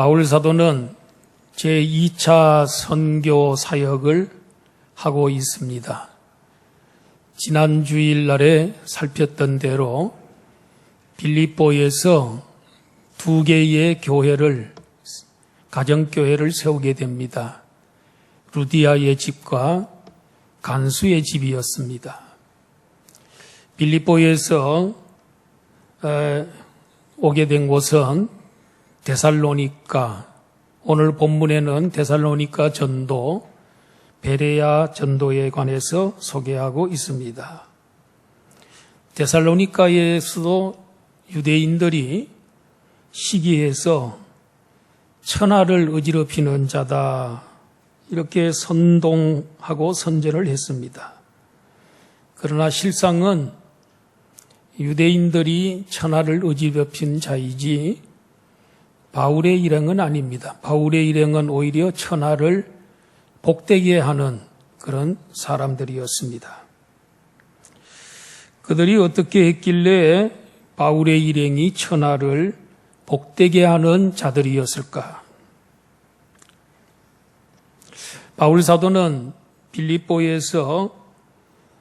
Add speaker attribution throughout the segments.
Speaker 1: 바울 사도는 제2차 선교 사역을 하고 있습니다. 지난 주일날에 살폈던 대로 빌립보에서 2개의 교회를, 가정교회를 세우게 됩니다. 루디아의 집과 간수의 집이었습니다. 빌립보에서 오게 된 곳은 데살로니가, 오늘 본문에는 데살로니가 전도, 베레아 전도에 관해서 소개하고 있습니다. 데살로니가에서도 유대인들이 시기해서 천하를 어지럽히는 자다, 이렇게 선동하고 선전을 했습니다. 그러나 실상은 유대인들이 천하를 어지럽힌 자이지 바울의 일행은 아닙니다. 바울의 일행은 오히려 천하를 복되게 하는 그런 사람들이었습니다. 그들이 어떻게 했길래 바울의 일행이 천하를 복되게 하는 자들이었을까? 바울 사도는 빌립보에서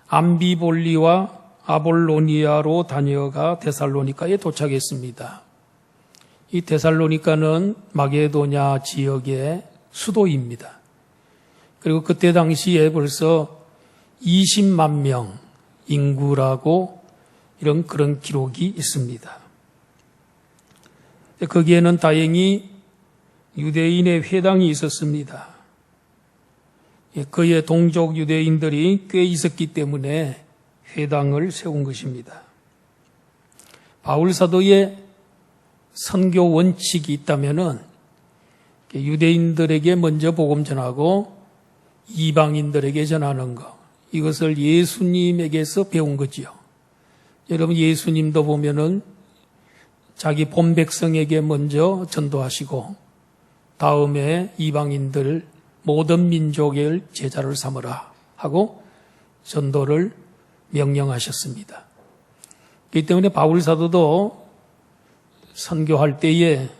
Speaker 1: 암비볼리와 아볼로니아로 다녀가 데살로니가에 도착했습니다. 이 데살로니가는 마게도냐 지역의 수도입니다. 그리고 그때 당시에 벌써 20만 명 인구라고 이런 그런 기록이 있습니다. 거기에는 다행히 유대인의 회당이 있었습니다. 그의 동족 유대인들이 꽤 있었기 때문에 회당을 세운 것입니다. 바울 사도의 선교 원칙이 있다면은 유대인들에게 먼저 복음 전하고 이방인들에게 전하는 것, 이것을 예수님에게서 배운 거지요. 여러분, 예수님도 보면은 자기 본 백성에게 먼저 전도하시고 다음에 이방인들 모든 민족의 제자를 삼으라 하고 전도를 명령하셨습니다. 그렇기 때문에 바울 사도도 선교할 때에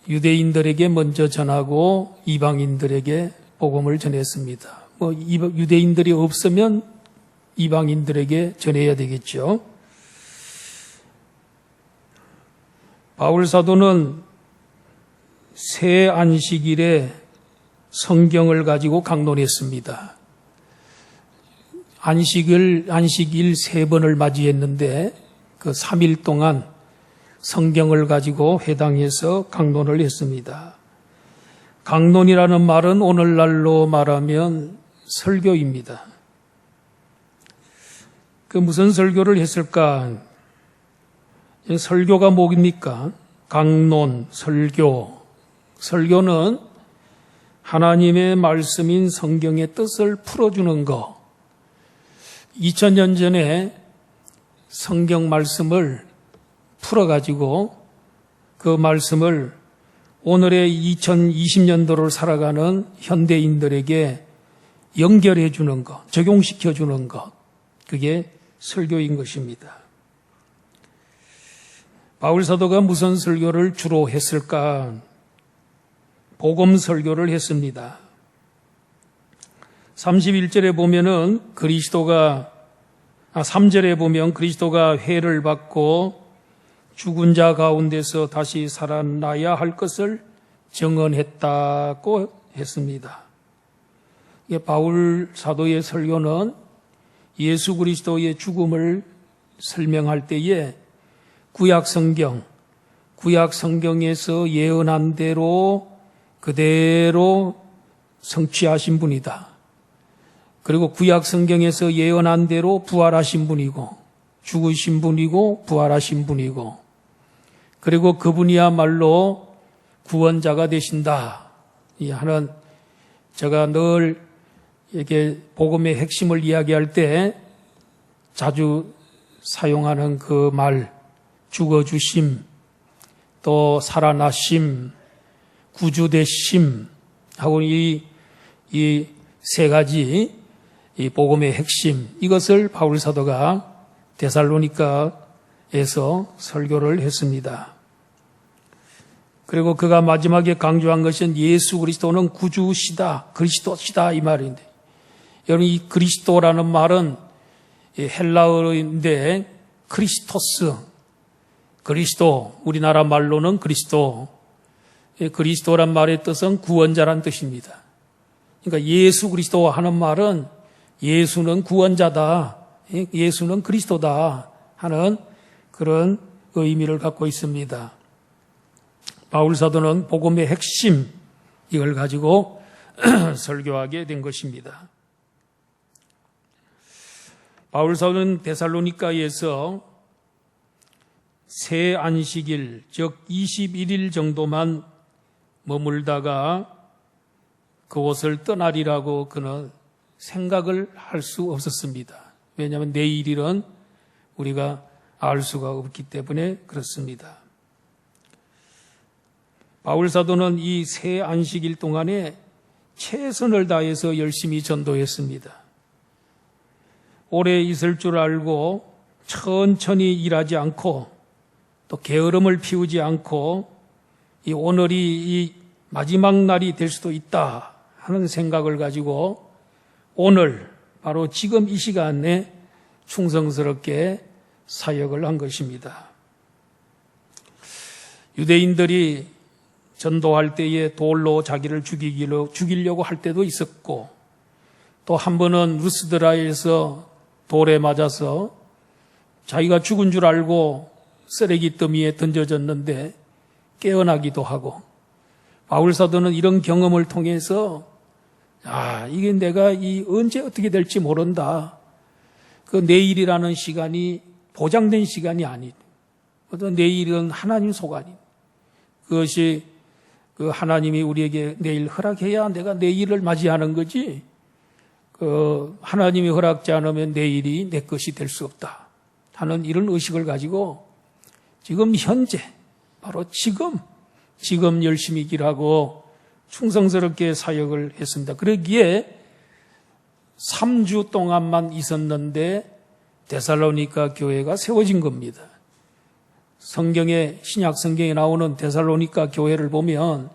Speaker 1: 유대인들에게 먼저 전하고 이방인들에게 복음을 전했습니다. 유대인들이 없으면 이방인들에게 전해야 되겠죠. 바울 사도는 새 안식일에 성경을 가지고 강론했습니다. 안식일 3번을 맞이했는데 그 3일 동안 성경을 가지고 회당에서 강론을 했습니다. 강론이라는 말은 오늘날로 말하면 설교입니다. 그 무슨 설교를 했을까? 설교가 뭡니까? 강론, 설교. 설교는 하나님의 말씀인 성경의 뜻을 풀어주는 것. 2000년 전에 성경 말씀을 풀어가지고 그 말씀을 오늘의 2020년도를 살아가는 현대인들에게 연결해 주는 것, 적용시켜 주는 것, 그게 설교인 것입니다. 바울 사도가 무슨 설교를 주로 했을까? 복음 설교를 했습니다. 31절에 보면은 3절에 보면 그리스도가 회를 받고 죽은 자 가운데서 다시 살아나야 할 것을 증언했다고 했습니다. 바울 사도의 설교는 예수 그리스도의 죽음을 설명할 때에 구약 성경에서 예언한 대로 그대로 성취하신 분이다. 그리고 구약 성경에서 예언한 대로 부활하신 분이고 죽으신 분이고 부활하신 분이고 그리고 그분이야말로 구원자가 되신다 하는, 제가 늘 이렇게 복음의 핵심을 이야기할 때 자주 사용하는 그 말, 죽어주심, 또 살아나심, 구주되심 하고 이 세 가지 이 복음의 핵심, 이것을 바울 사도가 데살로니가에서 설교를 했습니다. 그리고 그가 마지막에 강조한 것은 예수 그리스도는 구주시다, 그리스도시다 이 말인데, 여러분 이 그리스도라는 말은 헬라어인데 크리스토스, 그리스도, 우리나라 말로는 그리스도, 그리스도란 말의 뜻은 구원자란 뜻입니다. 그러니까 예수 그리스도 하는 말은 예수는 구원자다, 예수는 그리스도다 하는 그런 의미를 갖고 있습니다. 바울 사도는 복음의 핵심, 이걸 가지고 설교하게 된 것입니다. 바울 사도는 데살로니가에서 새 안식일, 즉 21일 정도만 머물다가 그곳을 떠나리라고 그는 생각을 할 수 없었습니다. 왜냐하면 내일일은 우리가 알 수가 없기 때문에 그렇습니다. 바울 사도는 이 새 안식일 동안에 최선을 다해서 열심히 전도했습니다. 오래 있을 줄 알고 천천히 일하지 않고 또 게으름을 피우지 않고 이 오늘이 이 마지막 날이 될 수도 있다 하는 생각을 가지고 오늘 바로 지금 이 시간에 충성스럽게 사역을 한 것입니다. 유대인들이 전도할 때에 돌로 자기를 죽이려고 할 때도 있었고, 또 한 번은 루스드라에서 돌에 맞아서 자기가 죽은 줄 알고 쓰레기 더미에 던져졌는데 깨어나기도 하고, 바울 사도는 이런 경험을 통해서 이게 내가 언제 어떻게 될지 모른다. 그 내일이라는 시간이 보장된 시간이 아니다. 내일은 하나님 소관이. 그것이 그 하나님이 우리에게 내일 허락해야 내가 내일을 맞이하는 거지. 그 하나님이 허락지 않으면 내일이 내 것이 될 수 없다 하는 이런 의식을 가지고 지금 현재 바로 지금 열심히 일하고 충성스럽게 사역을 했습니다. 그러기에 3주 동안만 있었는데 데살로니가 교회가 세워진 겁니다. 성경에, 신약 성경에 나오는 데살로니가 교회를 보면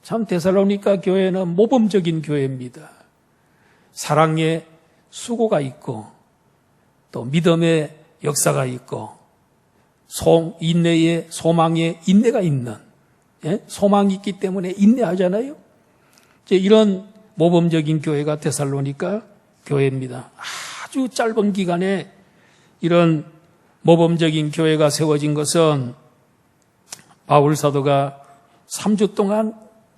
Speaker 1: 참 데살로니가 교회는 모범적인 교회입니다. 사랑의 수고가 있고 또 믿음의 역사가 있고 인내의 소망의 인내가 있는, 소망이 있기 때문에 인내하잖아요. 이런 모범적인 교회가 데살로니가 교회입니다. 아주 짧은 기간에 이런 모범적인 교회가 세워진 것은 바울 사도가 3주 동안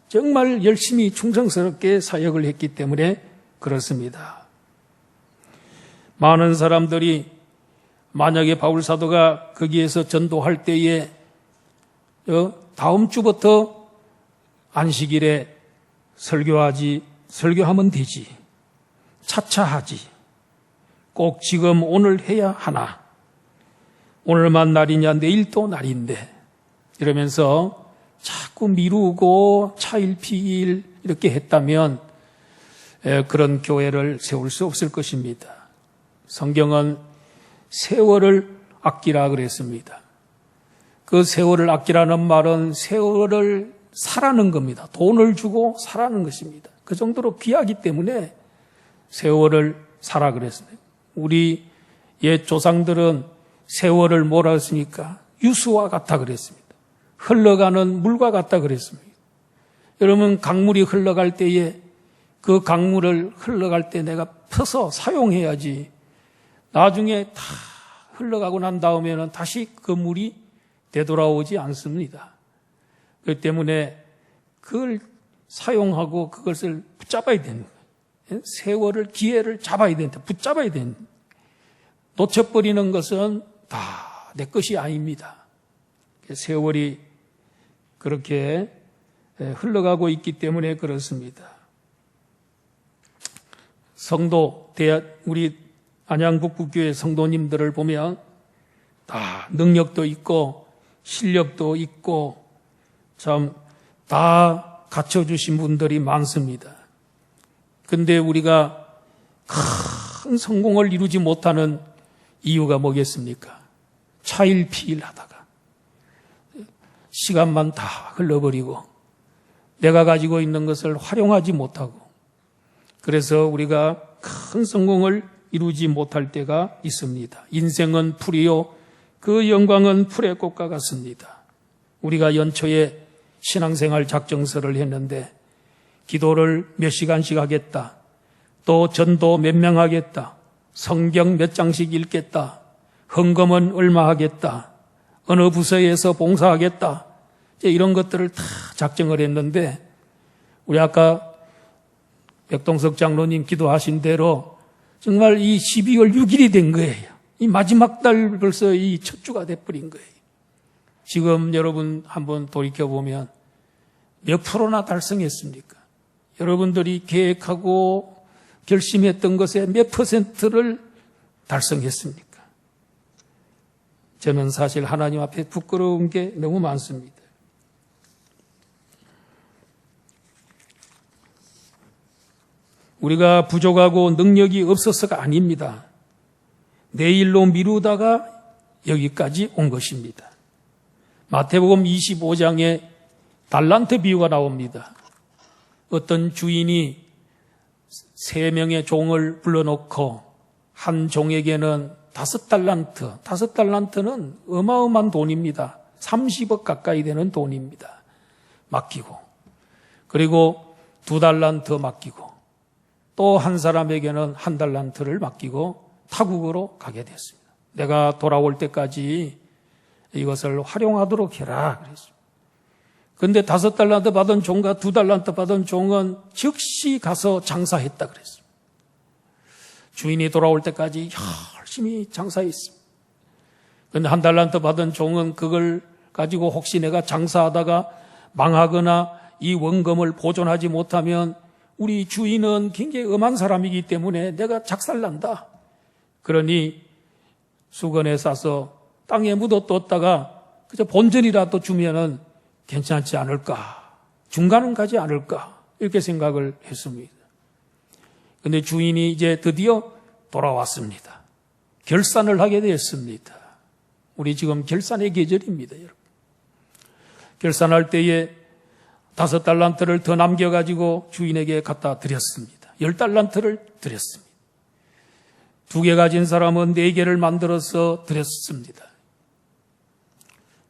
Speaker 1: 정말 열심히 충성스럽게 사역을 했기 때문에 그렇습니다. 많은 사람들이 만약에 바울 사도가 거기에서 전도할 때에 다음 주부터 안식일에 설교하면 되지, 차차 하지, 꼭 지금 오늘 해야 하나, 오늘만 날이냐 내일 또 날인데 이러면서 자꾸 미루고 차일피일 이렇게 했다면 그런 교회를 세울 수 없을 것입니다. 성경은 세월을 아끼라 그랬습니다. 그 세월을 아끼라는 말은 세월을 사라는 겁니다. 돈을 주고 사라는 것입니다. 그 정도로 귀하기 때문에 세월을 사라 그랬습니다. 우리 옛 조상들은 세월을 뭐라 했습니까? 유수와 같다 그랬습니다. 흘러가는 물과 같다 그랬습니다. 여러분, 강물이 흘러갈 때에 그 강물을 흘러갈 때 내가 퍼서 사용해야지, 나중에 다 흘러가고 난 다음에는 다시 그 물이 되돌아오지 않습니다. 그렇기 때문에 그걸 사용하고 그것을 붙잡아야 되는 거예요. 세월을, 기회를 잡아야 된다. 붙잡아야 된다. 놓쳐버리는 것은 다 내 것이 아닙니다. 세월이 그렇게 흘러가고 있기 때문에 그렇습니다. 우리 안양북부교회 성도님들을 보면 다 능력도 있고 실력도 있고 참 다 갖춰주신 분들이 많습니다. 근데 우리가 큰 성공을 이루지 못하는 이유가 뭐겠습니까? 차일피일 하다가 시간만 다 흘러버리고 내가 가지고 있는 것을 활용하지 못하고 그래서 우리가 큰 성공을 이루지 못할 때가 있습니다. 인생은 풀이요 그 영광은 풀의 꽃과 같습니다. 우리가 연초에 신앙생활 작정서를 했는데 기도를 몇 시간씩 하겠다. 또 전도 몇 명 하겠다. 성경 몇 장씩 읽겠다. 헌금은 얼마 하겠다. 어느 부서에서 봉사하겠다. 이런 것들을 다 작정을 했는데 우리 아까 백동석 장로님 기도하신 대로 정말 이 12월 6일이 된 거예요. 이 마지막 달 벌써 이 첫 주가 돼버린 거예요. 지금 여러분 한번 돌이켜보면 몇 프로나 달성했습니까? 여러분들이 계획하고 결심했던 것의 몇 퍼센트를 달성했습니까? 저는 사실 하나님 앞에 부끄러운 게 너무 많습니다. 우리가 부족하고 능력이 없어서가 아닙니다. 내일로 미루다가 여기까지 온 것입니다. 마태복음 25장에 달란트 비유가 나옵니다. 어떤 주인이 3명의 종을 불러놓고 한 종에게는 5달란트, 5달란트는 어마어마한 돈입니다. 30억 가까이 되는 돈입니다. 맡기고 그리고 2달란트 맡기고 또 한 사람에게는 1달란트를 맡기고 타국으로 가게 됐습니다. 내가 돌아올 때까지 이것을 활용하도록 해라 그랬습니다. 그런데 5달란트 받은 종과 2달란트 받은 종은 즉시 가서 장사했다 그랬습니다. 주인이 돌아올 때까지 열심히 장사했습니다. 그런데 1달란트 받은 종은 그걸 가지고 혹시 내가 장사하다가 망하거나 이 원금을 보존하지 못하면 우리 주인은 굉장히 엄한 사람이기 때문에 내가 작살난다. 그러니 수건에 싸서 땅에 묻어뒀다가 그저 본전이라도 주면은 괜찮지 않을까. 중간은 가지 않을까. 이렇게 생각을 했습니다. 그런데 주인이 이제 드디어 돌아왔습니다. 결산을 하게 되었습니다. 우리 지금 결산의 계절입니다, 여러분. 결산할 때에 5달란트를 더 남겨가지고 주인에게 갖다 드렸습니다. 10달란트를 드렸습니다. 2개 가진 사람은 4개를 만들어서 드렸습니다.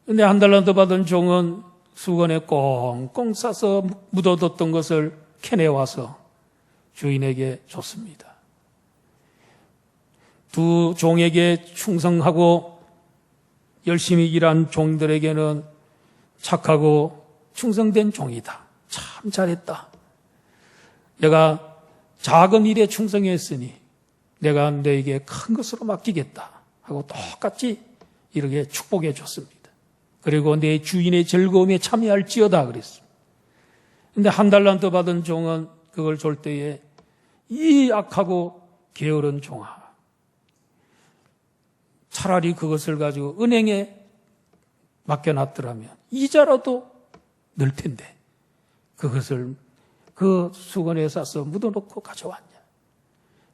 Speaker 1: 그런데 1달란트 받은 종은 수건에 꽁꽁 싸서 묻어뒀던 것을 캐내와서 주인에게 줬습니다. 2 종에게 충성하고 열심히 일한 종들에게는 착하고 충성된 종이다. 참 잘했다. 내가 작은 일에 충성했으니 내가 너에게 큰 것으로 맡기겠다 하고 똑같이 이렇게 축복해 줬습니다. 그리고 내 주인의 즐거움에 참여할지어다 그랬습니다. 그런데 1달란트 받은 종은 그걸 줄 때에 이 악하고 게으른 종아, 차라리 그것을 가지고 은행에 맡겨놨더라면 이자라도 늘 텐데 그것을 그 수건에 싸서 묻어놓고 가져왔냐.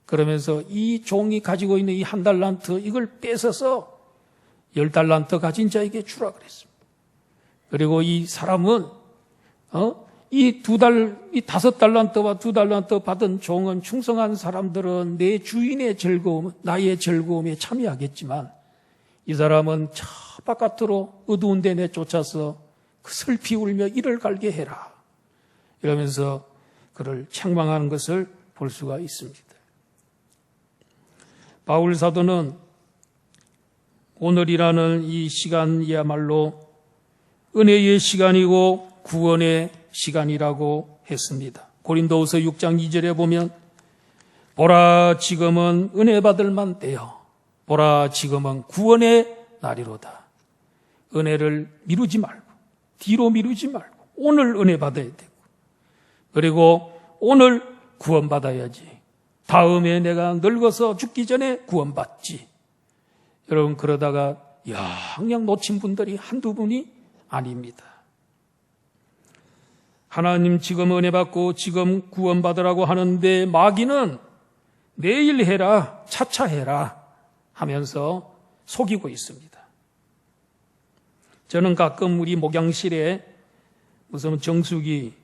Speaker 1: 그러면서 이 종이 가지고 있는 이 1달란트 이걸 뺏어서 10달란트 가진 자에게 주라 그랬습니다. 그리고 이 사람은 이 5달란트와 2달란트 받은 종은 충성한 사람들은 내 주인의 즐거움, 나의 즐거움에 참여하겠지만 이 사람은 저 바깥으로 어두운 데 내쫓아서 그 슬피 울며 이를 갈게 해라. 이러면서 그를 책망하는 것을 볼 수가 있습니다. 바울 사도는 오늘이라는 이 시간이야말로 은혜의 시간이고 구원의 시간이라고 했습니다. 고린도후서 6장 2절에 보면 보라 지금은 은혜 받을 만 때요 보라 지금은 구원의 날이로다. 은혜를 미루지 말고 뒤로 미루지 말고 오늘 은혜 받아야 되고 그리고 오늘 구원받아야지. 다음에 내가 늙어서 죽기 전에 구원받지. 여러분 그러다가 영영 놓친 분들이 한두 분이 아닙니다. 하나님 지금 은혜 받고 지금 구원받으라고 하는데 마귀는 내일 해라 차차 해라 하면서 속이고 있습니다. 저는 가끔 우리 목양실에 무슨 정수기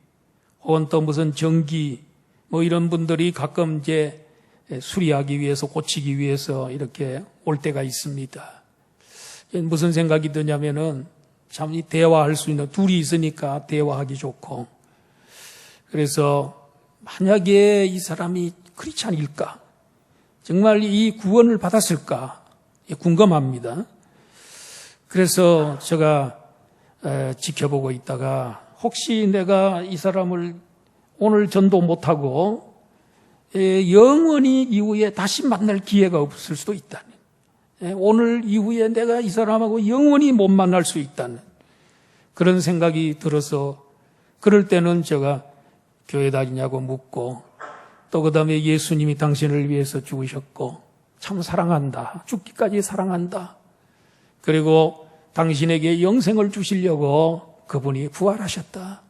Speaker 1: 혹은 또 무슨 전기 뭐 이런 분들이 가끔 이제 수리하기 위해서 고치기 위해서 이렇게 올 때가 있습니다. 무슨 생각이 드냐면은 참 이 대화할 수 있는 둘이 있으니까 대화하기 좋고, 그래서 만약에 이 사람이 크리스찬일까, 정말 이 구원을 받았을까 궁금합니다. 그래서 제가 지켜보고 있다가 혹시 내가 이 사람을 오늘 전도 못하고 영원히 이후에 다시 만날 기회가 없을 수도 있다는, 오늘 이후에 내가 이 사람하고 영원히 못 만날 수 있다는 그런 생각이 들어서, 그럴 때는 제가 교회 다니냐고 묻고, 또 그 다음에 예수님이 당신을 위해서 죽으셨고 참 사랑한다, 죽기까지 사랑한다, 그리고 당신에게 영생을 주시려고 그분이 부활하셨다,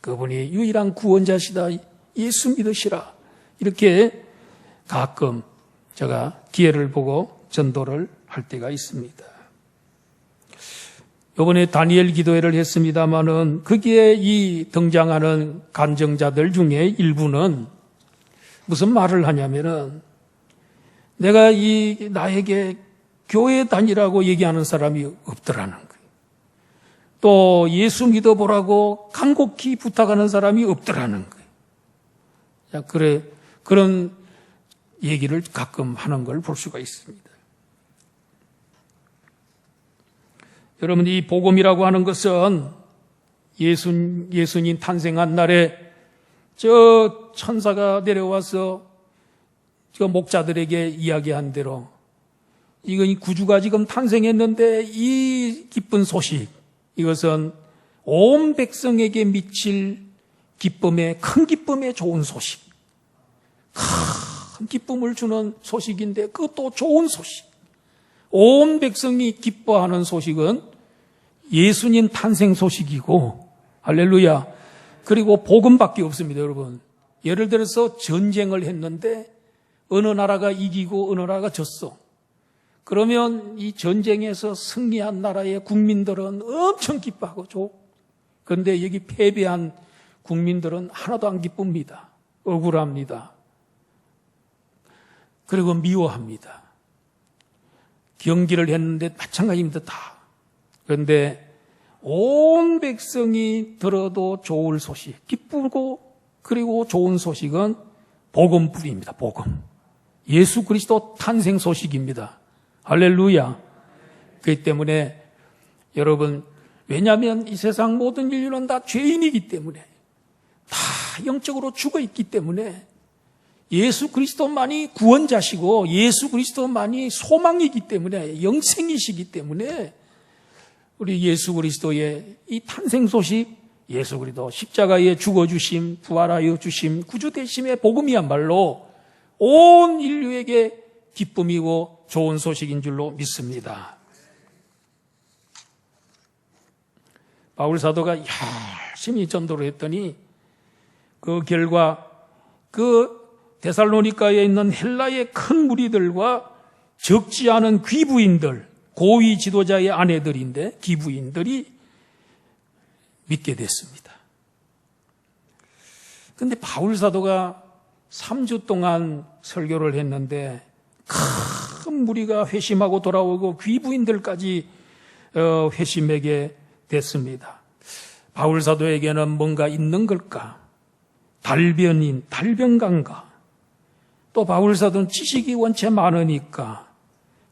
Speaker 1: 그분이 유일한 구원자시다, 예수 믿으시라, 이렇게 가끔 제가 기회를 보고 전도를 할 때가 있습니다. 이번에 다니엘 기도회를 했습니다마는 거기에 이 등장하는 간증자들 중에 일부는 무슨 말을 하냐면은, 내가 나에게 교회 다니라고 얘기하는 사람이 없더라는 거예요. 또 예수 믿어보라고 간곡히 부탁하는 사람이 없더라는 거예요. 그런 얘기를 가끔 하는 걸 볼 수가 있습니다. 여러분, 이 복음이라고 하는 것은 예수님 탄생한 날에 저 천사가 내려와서 저 목자들에게 이야기한 대로, 이건 구주가 지금 탄생했는데 이 기쁜 소식, 이것은 온 백성에게 미칠 큰 기쁨의 좋은 소식, 큰 기쁨을 주는 소식인데 그것도 좋은 소식, 온 백성이 기뻐하는 소식은 예수님 탄생 소식이고, 할렐루야. 그리고 복음밖에 없습니다, 여러분. 예를 들어서 전쟁을 했는데 어느 나라가 이기고 어느 나라가 졌어. 그러면 이 전쟁에서 승리한 나라의 국민들은 엄청 기뻐하고 그런데 여기 패배한 국민들은 하나도 안 기쁩니다. 억울합니다. 그리고 미워합니다. 경기를 했는데 마찬가지입니다, 다. 그런데 온 백성이 들어도 좋을 소식, 기쁘고 그리고 좋은 소식은 복음뿐입니다. 복음. 예수 그리스도 탄생 소식입니다. 할렐루야. 그렇기 때문에 여러분, 왜냐하면 이 세상 모든 인류는 다 죄인이기 때문에, 다 영적으로 죽어 있기 때문에 예수 그리스도만이 구원자시고 예수 그리스도만이 소망이기 때문에, 영생이시기 때문에 우리 예수 그리스도의 이 탄생 소식, 예수 그리스도 십자가에 죽어주심, 부활하여 주심, 구주되심의 복음이야말로 온 인류에게 기쁨이고 좋은 소식인 줄로 믿습니다. 바울 사도가 열심히 전도를 했더니 그 결과 그 데살로니가에 있는 헬라의 큰 무리들과 적지 않은 귀부인들, 고위 지도자의 아내들인데 기부인들이 믿게 됐습니다. 그런데 바울 사도가 3주 동안 설교를 했는데 큰 무리가 회심하고 돌아오고 귀부인들까지 회심하게 됐습니다. 바울 사도에게는 뭔가 있는 걸까? 달변가인가? 또 바울 사도는 지식이 원체 많으니까,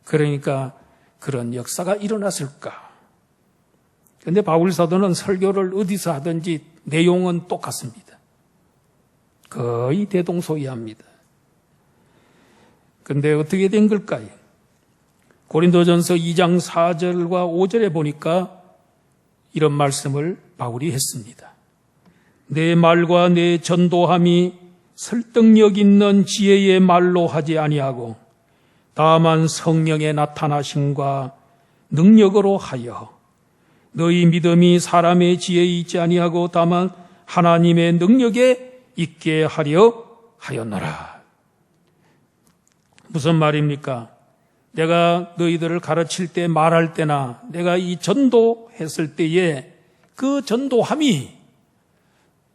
Speaker 1: 그러니까 그런 역사가 일어났을까? 그런데 바울 사도는 설교를 어디서 하든지 내용은 똑같습니다. 거의 대동소이합니다. 그런데 어떻게 된 걸까요? 고린도전서 2장 4절과 5절에 보니까 이런 말씀을 바울이 했습니다. 내 말과 내 전도함이 설득력 있는 지혜의 말로 하지 아니하고 다만 성령의 나타나심과 능력으로 하여 너희 믿음이 사람의 지혜에 있지 아니하고 다만 하나님의 능력에 있게 하려 하였노라. 무슨 말입니까? 내가 너희들을 가르칠 때 말할 때나 내가 이 전도했을 때에 그 전도함이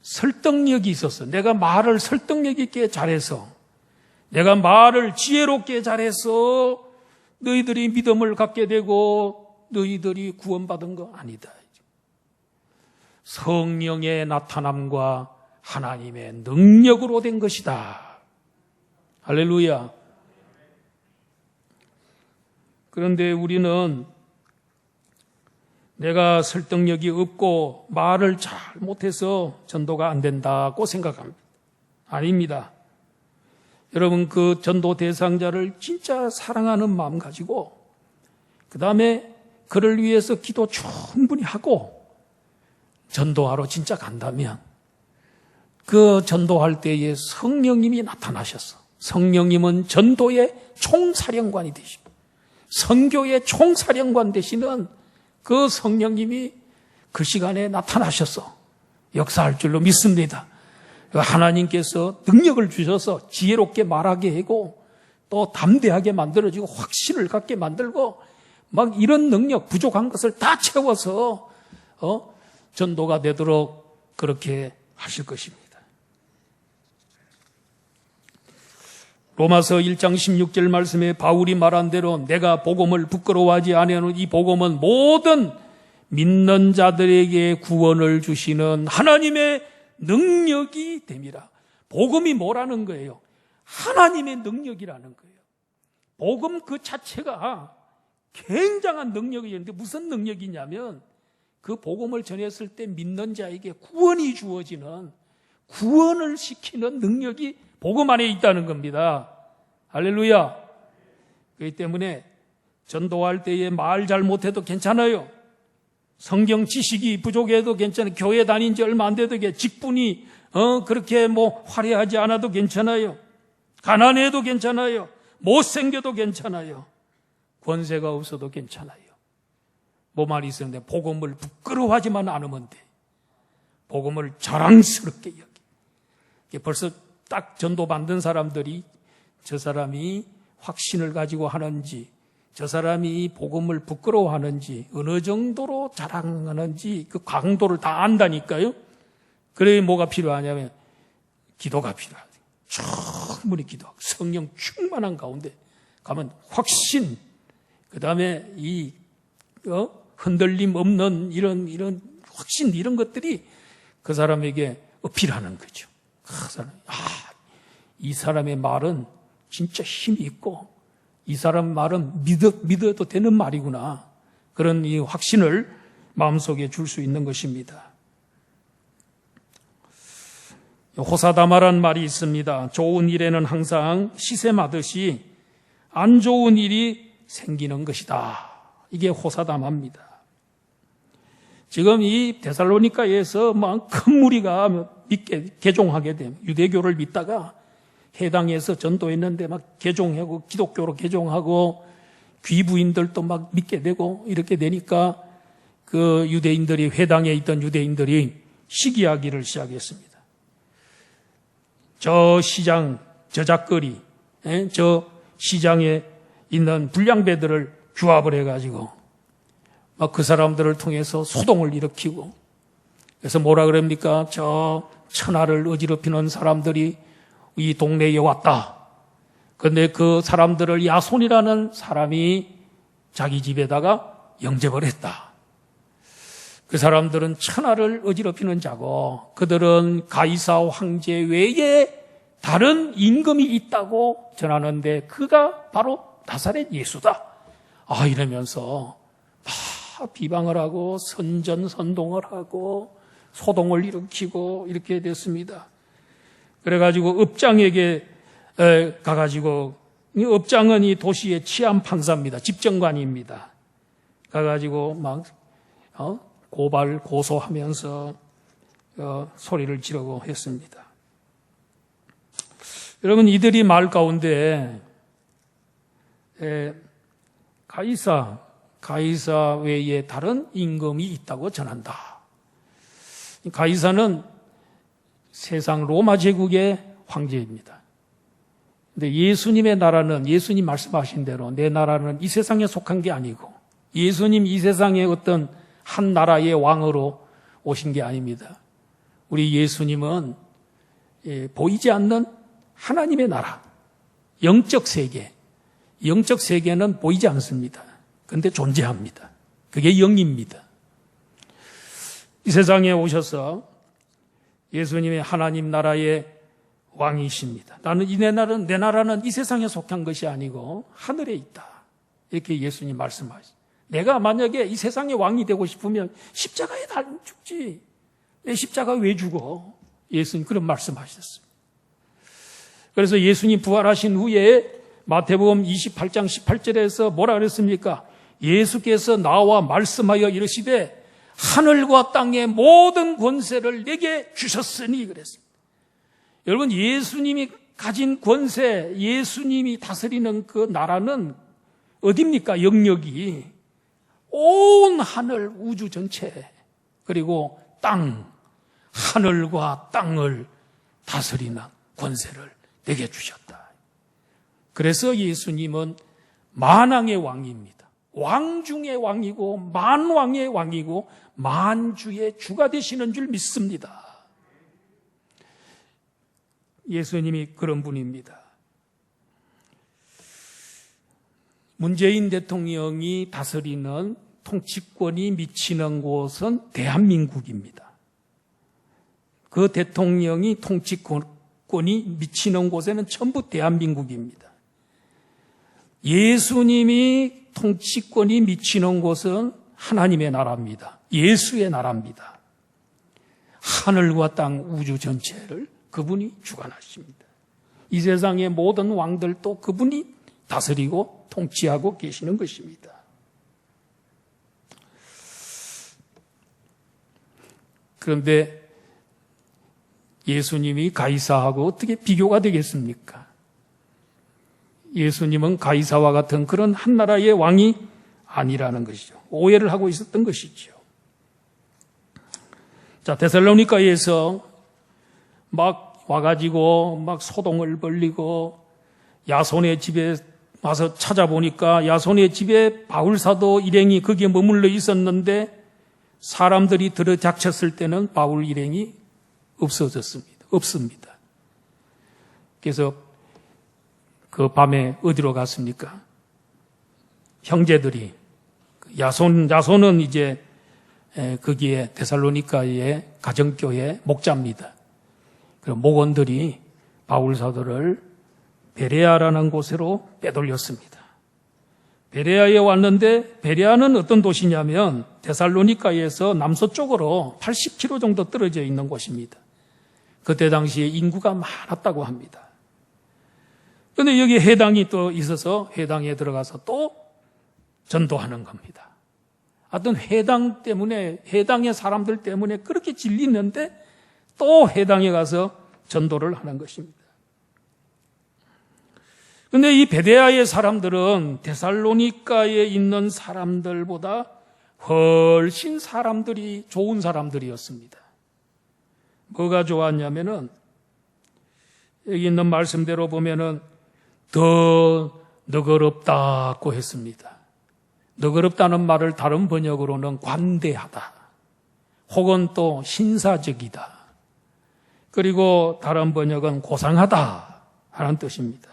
Speaker 1: 설득력이 있었어. 내가 말을 설득력 있게 잘해서, 내가 말을 지혜롭게 잘해서 너희들이 믿음을 갖게 되고 너희들이 구원받은 거 아니다. 성령의 나타남과 하나님의 능력으로 된 것이다. 할렐루야. 그런데 우리는 내가 설득력이 없고 말을 잘 못해서 전도가 안 된다고 생각합니다. 아닙니다. 여러분, 그 전도 대상자를 진짜 사랑하는 마음 가지고 그 다음에 그를 위해서 기도 충분히 하고 전도하러 진짜 간다면 그 전도할 때에 성령님이 나타나셨어. 성령님은 전도의 총사령관이 되시고 선교의 총사령관 되시는 그 성령님이 그 시간에 나타나셨어. 역사할 줄로 믿습니다. 하나님께서 능력을 주셔서 지혜롭게 말하게 하고 또 담대하게 만들어지고 확신을 갖게 만들고 막 이런 능력, 부족한 것을 다 채워서 전도가 되도록 그렇게 하실 것입니다. 로마서 1장 16절 말씀에 바울이 말한 대로 내가 복음을 부끄러워하지 아니하는 이 복음은 모든 믿는 자들에게 구원을 주시는 하나님의 능력이 됨이라. 복음이 뭐라는 거예요? 하나님의 능력이라는 거예요. 복음 그 자체가 굉장한 능력이 있는데 무슨 능력이냐면 그 복음을 전했을 때 믿는 자에게 구원이 주어지는, 구원을 시키는 능력이 복음 안에 있다는 겁니다. 할렐루야. 그렇기 때문에 전도할 때에 말 잘 못해도 괜찮아요. 성경 지식이 부족해도 괜찮아요. 교회 다닌 지 얼마 안 돼도 직분이 그렇게 화려하지 않아도 괜찮아요. 가난해도 괜찮아요. 못생겨도 괜찮아요. 권세가 없어도 괜찮아요. 뭐만 있었는데 복음을 부끄러워하지만 않으면 돼. 복음을 자랑스럽게 여기. 벌써 딱 전도 받는 사람들이 저 사람이 확신을 가지고 하는지, 저 사람이 복음을 부끄러워하는지, 어느 정도로 자랑하는지 그 강도를 다 안다니까요. 그래 뭐가 필요하냐면 기도가 필요하다. 충분히 기도하고 성령 충만한 가운데 가면 확신, 그 다음에 이 흔들림 없는 이런 확신, 이런 것들이 그 사람에게 어필하는 거죠. 이 사람의 말은 진짜 힘이 있고 이 사람 말은 믿어도 되는 말이구나. 그런 이 확신을 마음속에 줄 수 있는 것입니다. 호사다마란 말이 있습니다. 좋은 일에는 항상 시샘하듯이 안 좋은 일이 생기는 것이다. 이게 호사다마입니다. 지금 이 데살로니가에서 막 큰 무리가 믿게 개종하게 되면 유대교를 믿다가 해당에서 전도했는데 막 개종하고 기독교로 개종하고 귀부인들도 막 믿게 되고 이렇게 되니까 그 유대인들이, 회당에 있던 유대인들이 시기하기를 시작했습니다. 저 시장, 저작거리, 저 시장에 있는 불량배들을 규합을 해가지고 막 그 사람들을 통해서 소동을 일으키고, 그래서 뭐라 그럽니까? 저 천하를 어지럽히는 사람들이 이 동네에 왔다. 그런데 그 사람들을 야손이라는 사람이 자기 집에다가 영접을 했다. 그 사람들은 천하를 어지럽히는 자고 그들은 가이사 황제 외에 다른 임금이 있다고 전하는데 그가 바로 나사렛 예수다. 이러면서 막 비방을 하고 선전선동을 하고 소동을 일으키고 이렇게 됐습니다. 그래가지고 업장에게 가가지고, 이 업장은 이 도시의 치안 판사입니다. 집정관입니다. 가가지고 막 고발 고소하면서 소리를 지르고 했습니다. 여러분, 이들이 말 가운데 가이사 외에 다른 임금이 있다고 전한다. 가이사는 세상 로마 제국의 황제입니다. 근데 예수님의 나라는 예수님 말씀하신 대로 내 나라는 이 세상에 속한 게 아니고 예수님 이 세상의 어떤 한 나라의 왕으로 오신 게 아닙니다. 우리 예수님은 보이지 않는 하나님의 나라, 영적 세계. 영적 세계는 보이지 않습니다. 그런데 존재합니다. 그게 영입니다. 이 세상에 오셔서 예수님의 하나님 나라의 왕이십니다. 내 나라는 이 세상에 속한 것이 아니고 하늘에 있다. 이렇게 예수님 말씀하시죠. 내가 만약에 이 세상의 왕이 되고 싶으면 십자가에 달려 죽지. 내 십자가 왜 죽어? 예수님 그런 말씀하셨습니다. 그래서 예수님 부활하신 후에 마태복음 28장 18절에서 뭐라 그랬습니까? 예수께서 나와 말씀하여 이르시되 하늘과 땅의 모든 권세를 내게 주셨으니 그랬습니다. 여러분, 예수님이 가진 권세, 예수님이 다스리는 그 나라는 어디입니까? 영역이 온 하늘 우주 전체 그리고 땅, 하늘과 땅을 다스리는 권세를 내게 주셨다. 그래서 예수님은 만왕의 왕입니다. 왕 중의 왕이고 만왕의 왕이고 만주의 주가 되시는 줄 믿습니다. 예수님이 그런 분입니다. 문재인 대통령이 다스리는 통치권이 미치는 곳은 대한민국입니다. 그 대통령이 통치권이 미치는 곳에는 전부 대한민국입니다. 예수님이 통치권이 미치는 곳은 하나님의 나라입니다. 예수의 나라입니다. 하늘과 땅 우주 전체를 그분이 주관하십니다. 이 세상의 모든 왕들도 그분이 다스리고 통치하고 계시는 것입니다. 그런데 예수님이 가이사하고 어떻게 비교가 되겠습니까? 예수님은 가이사와 같은 그런 한 나라의 왕이 아니라는 것이죠. 오해를 하고 있었던 것이죠. 자, 데살로니가에서 막 와가지고 막 소동을 벌리고 야손의 집에 와서 찾아보니까 야손의 집에 바울사도 일행이 거기에 머물러 있었는데 사람들이 들어닥쳤을 때는 바울 일행이 없습니다. 그래서 그 밤에 어디로 갔습니까? 형제들이 야손은 이제 거기에 데살로니가의 가정교회 목자입니다. 그럼 목원들이 바울 사도를 베레아라는 곳으로 빼돌렸습니다. 베레아에 왔는데 베레아는 어떤 도시냐면 데살로니가에서 남서쪽으로 80km 정도 떨어져 있는 곳입니다. 그때 당시에 인구가 많았다고 합니다. 그런데 여기 회당이 또 있어서 회당에 들어가서 또 전도하는 겁니다. 어떤 회당 때문에 회당의 사람들 때문에 그렇게 질리는데 또 회당에 가서 전도를 하는 것입니다. 그런데 이 베레아의 사람들은 데살로니가에 있는 사람들보다 훨씬 사람들이 좋은 사람들이었습니다. 뭐가 좋았냐면은 여기 있는 말씀대로 보면은 더 너그럽다고 했습니다. 너그럽다는 말을 다른 번역으로는 관대하다 혹은 또 신사적이다. 그리고 다른 번역은 고상하다 하는 뜻입니다.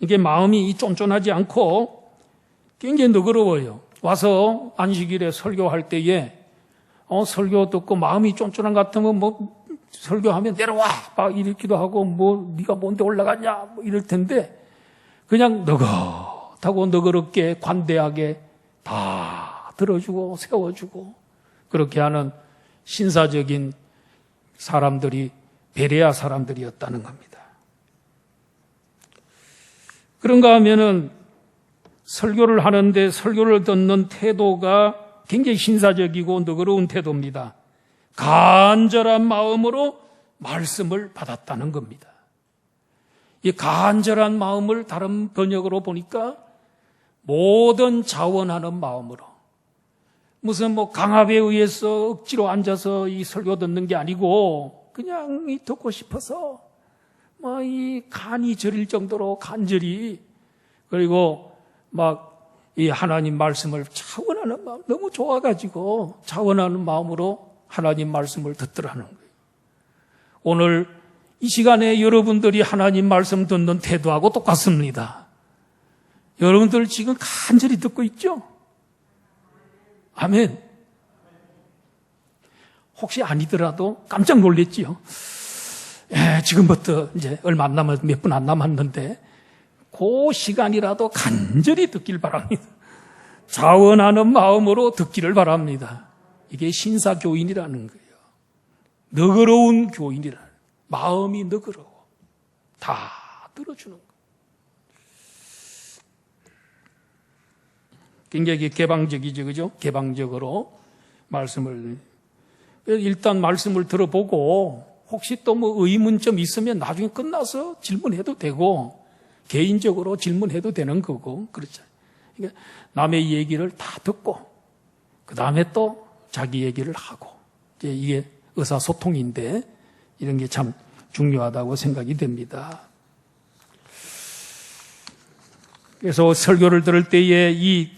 Speaker 1: 이게 마음이 쫀쫀하지 않고 굉장히 너그러워요. 와서 안식일에 설교할 때에 설교 듣고 마음이 쫀쫀한 것 같으면 뭐 설교하면 내려와 막 이렇기도 하고 뭐 네가 뭔데 올라갔냐 뭐 이럴 텐데 그냥 너긋하고 너그럽게 관대하게 다 들어주고 세워주고 그렇게 하는 신사적인 사람들이 베레아 사람들이었다는 겁니다. 그런가 하면은 설교를 하는데 설교를 듣는 태도가 굉장히 신사적이고 너그러운 태도입니다. 간절한 마음으로 말씀을 받았다는 겁니다. 이 간절한 마음을 다른 번역으로 보니까 모든 자원하는 마음으로 무슨 뭐 강압에 의해서 억지로 앉아서 이 설교 듣는 게 아니고 그냥 듣고 싶어서 이 간이 저릴 정도로 간절히, 그리고 이 하나님 말씀을 차원하는 마음, 너무 좋아가지고 차원하는 마음으로 하나님 말씀을 듣더라는 거예요. 오늘 이 시간에 여러분들이 하나님 말씀 듣는 태도하고 똑같습니다. 여러분들 지금 간절히 듣고 있죠? 아멘. 혹시 아니더라도 깜짝 놀랬지요? 지금부터 이제 얼마 안 남았, 몇 분 안 남았는데, 그 시간이라도 간절히 듣길 바랍니다. 자원하는 마음으로 듣기를 바랍니다. 이게 신사교인이라는 거예요. 너그러운 교인이라는 거예요. 마음이 너그러워. 다 들어주는 거예요. 굉장히 개방적이죠, 그죠? 개방적으로 말씀을. 일단 말씀을 들어보고, 혹시 또 의문점 있으면 나중에 끝나서 질문해도 되고, 개인적으로 질문해도 되는 거고, 그렇죠. 그러니까 남의 얘기를 다 듣고, 그 다음에 또 자기 얘기를 하고, 이게 의사소통인데, 이런 게 참 중요하다고 생각이 됩니다. 그래서 설교를 들을 때에 이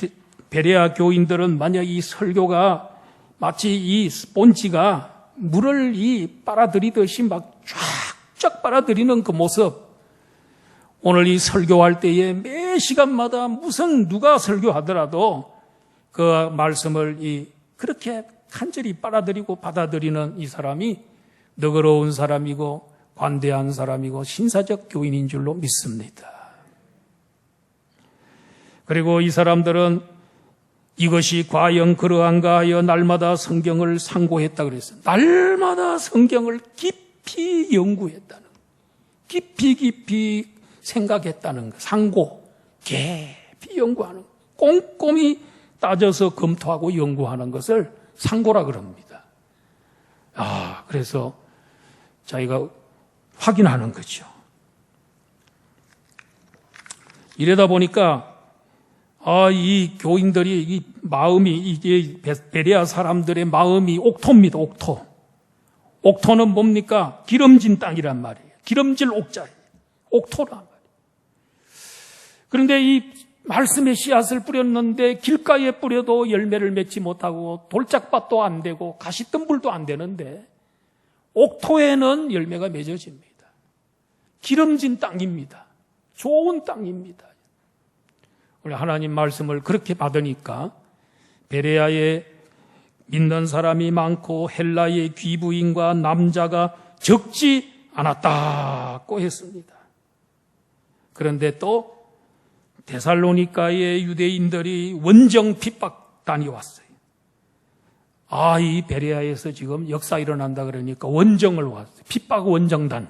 Speaker 1: 베레아 교인들은 만약 이 설교가 마치 이 스폰지가 물을 빨아들이듯이 막 쫙쫙 빨아들이는 그 모습, 오늘 이 설교할 때에 매 시간마다 누가 설교하더라도 그 말씀을 그렇게 간절히 빨아들이고 받아들이는 이 사람이 너그러운 사람이고 관대한 사람이고 신사적 교인인 줄로 믿습니다. 그리고 이 사람들은 이것이 과연 그러한가 하여 날마다 성경을 상고했다 그랬어요. 날마다 성경을 깊이 연구했다는, 깊이 생각했다는 거. 상고, 깊이 연구하는 거. 꼼꼼히 따져서 검토하고 연구하는 것을 상고라 그럽니다. 그래서 자기가 확인하는 거죠. 이러다 보니까 이 교인들이 이 마음이, 이제 베레아 사람들의 마음이 옥토입니다. 옥토. 옥토는 뭡니까? 기름진 땅이란 말이에요. 기름질 옥자예요. 옥토란 말이에요. 그런데 이 말씀의 씨앗을 뿌렸는데 길가에 뿌려도 열매를 맺지 못하고 돌짝밭도 안 되고 가시덤불도 안 되는데 옥토에는 열매가 맺어집니다. 기름진 땅입니다. 좋은 땅입니다. 우리 하나님 말씀을 그렇게 받으니까 베레아에 믿는 사람이 많고 헬라의 귀부인과 남자가 적지 않았다고 했습니다. 그런데 또 데살로니가의 유대인들이 원정 핍박단이 왔어요. 이 베레아에서 지금 역사 일어난다 그러니까 원정을 왔어요. 핍박 원정단.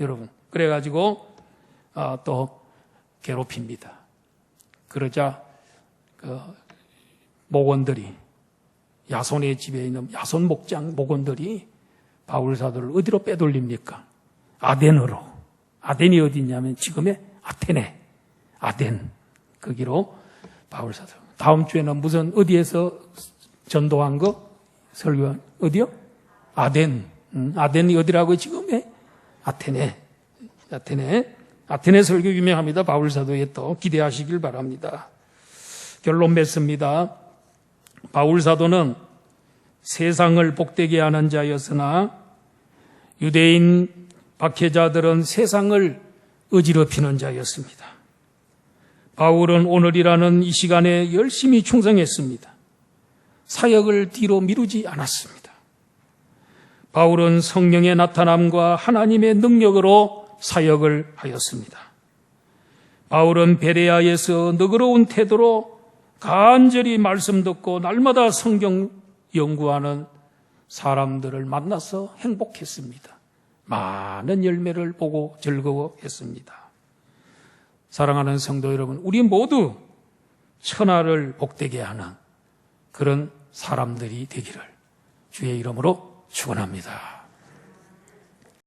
Speaker 1: 여러분. 그래가지고 또 괴롭힙니다. 그러자 목원들이, 야손의 집에 있는 야손 목장 목원들이 바울 사도를 어디로 빼돌립니까? 아덴으로. 아덴이 어디냐면 지금의 아테네, 아덴, 거기로 바울 사도. 다음 주에는 무슨 어디에서 전도한 거? 설교 어디요? 아덴. 아덴이 어디라고 지금의 아테네. 아테네 설교 유명합니다. 바울 사도에 또 기대하시길 바랍니다. 결론 맺습니다. 바울 사도는 세상을 복되게 하는 자였으나 유대인 박해자들은 세상을 어지럽히는 자였습니다. 바울은 오늘이라는 이 시간에 열심히 충성했습니다. 사역을 뒤로 미루지 않았습니다. 바울은 성령의 나타남과 하나님의 능력으로 사역을 하였습니다. 바울은 베레아에서 너그러운 태도로 간절히 말씀 듣고 날마다 성경 연구하는 사람들을 만나서 행복했습니다. 많은 열매를 보고 즐거워했습니다. 사랑하는 성도 여러분, 우리 모두 천하를 복되게 하는 그런 사람들이 되기를 주의 이름으로 축원합니다.